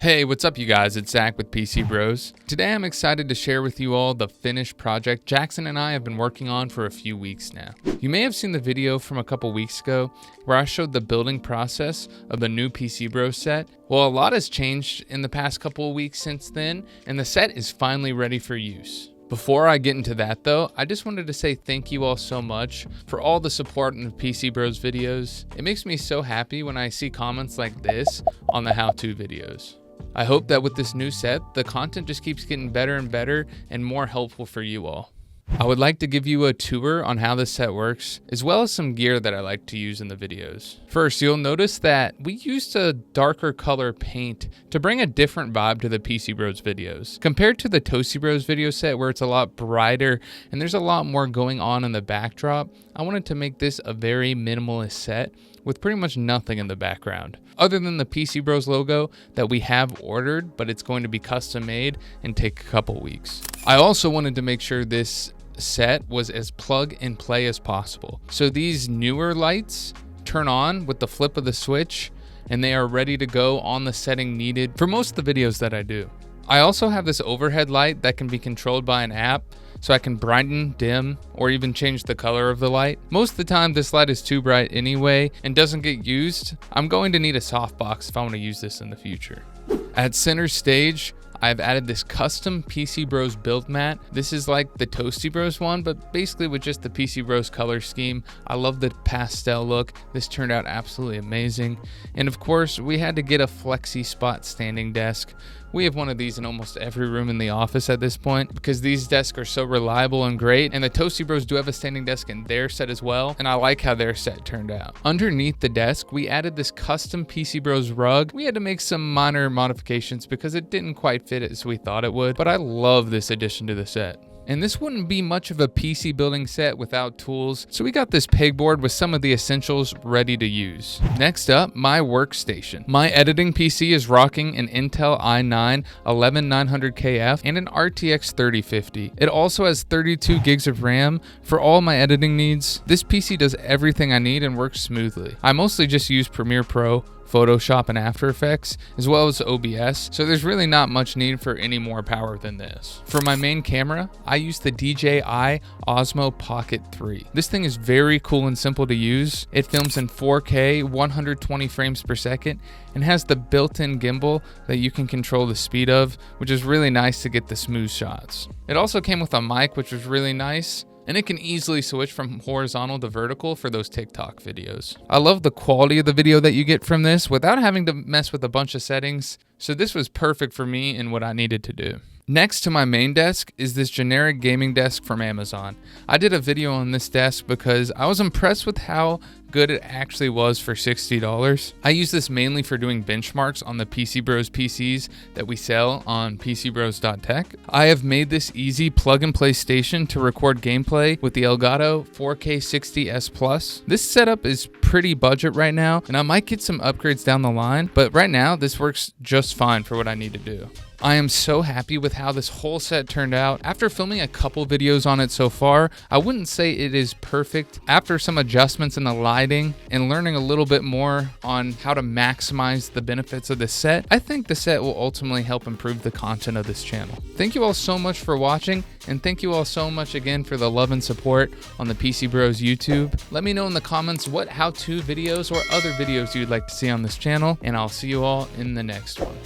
Hey, what's up you guys? It's Zach with PCBros. Today I'm excited to share with you all the finished project Jackson and I have been working on for a few weeks now. You may have seen the video from a couple weeks ago where I showed the building process of the new PCBros set. Well, a lot has changed in the past couple of weeks since then, and the set is finally ready for use. Before I get into that though, I just wanted to say thank you all so much for all the support in the PCBros videos. It makes me so happy when I see comments like this on the how-to videos. I hope that with this new set, the content just keeps getting better and better and more helpful for you all. I would like to give you a tour on how this set works, as well as some gear that I like to use in the videos. First, you'll notice that we used a darker color paint to bring a different vibe to the PCBros videos. Compared to the ToastyBros video set where it's a lot brighter and there's a lot more going on in the backdrop, I wanted to make this a very minimalist set with pretty much nothing in the background, other than the PCBros logo that we have ordered, but it's going to be custom made and take a couple weeks. I also wanted to make sure this set was as plug and play as possible. So these newer lights turn on with the flip of the switch and they are ready to go on the setting needed for most of the videos that I do. I also have this overhead light that can be controlled by an app, so I can brighten, dim, or even change the color of the light. Most of the time this light is too bright anyway and doesn't get used. I'm going to need a softbox if I want to use this in the future. At center stage, I've added this custom PCBros build mat. This is like the ToastyBros one, but basically with just the PCBros color scheme. I love the pastel look. This turned out absolutely amazing. And of course, we had to get a flexi spot standing desk. We have one of these in almost every room in the office at this point because these desks are so reliable and great, and the ToastyBros do have a standing desk in their set as well, and I like how their set turned out. Underneath the desk, we added this custom PCBros rug. We had to make some minor modifications because it didn't quite fit as we thought it would, but I love this addition to the set. And this wouldn't be much of a PC building set without tools, so we got this pegboard with some of the essentials ready to use. Next up, my workstation. My editing PC is rocking an Intel i9 11900KF and an RTX 3050. It also has 32 gigs of RAM for all my editing needs. This PC does everything I need and works smoothly. I mostly just use Premiere Pro, Photoshop, and After Effects, as well as OBS, so there's really not much need for any more power than this. For my main camera, I use the DJI Osmo Pocket 3. This thing is very cool and simple to use. It films in 4K, 120 frames per second, and has the built-in gimbal that you can control the speed of, which is really nice to get the smooth shots. It also came with a mic, which was really nice, and it can easily switch from horizontal to vertical for those TikTok videos. I love the quality of the video that you get from this without having to mess with a bunch of settings, so this was perfect for me and what I needed to do. Next to my main desk is this generic gaming desk from Amazon. I did a video on this desk because I was impressed with how good it actually was for $60. I use this mainly for doing benchmarks on the PCBros PCs that we sell on PCBros.tech. I have made this easy plug and play station to record gameplay with the Elgato 4K 60S Plus. This setup is pretty budget right now, and I might get some upgrades down the line, but right now this works just fine for what I need to do. I am so happy with how this whole set turned out. After filming a couple videos on it so far, I wouldn't say it is perfect. After some adjustments in the lighting and learning a little bit more on how to maximize the benefits of this set, I think the set will ultimately help improve the content of this channel. Thank you all so much for watching, and thank you all so much again for the love and support on the PCBros YouTube. Let me know in the comments what how-to videos or other videos you'd like to see on this channel, and I'll see you all in the next one.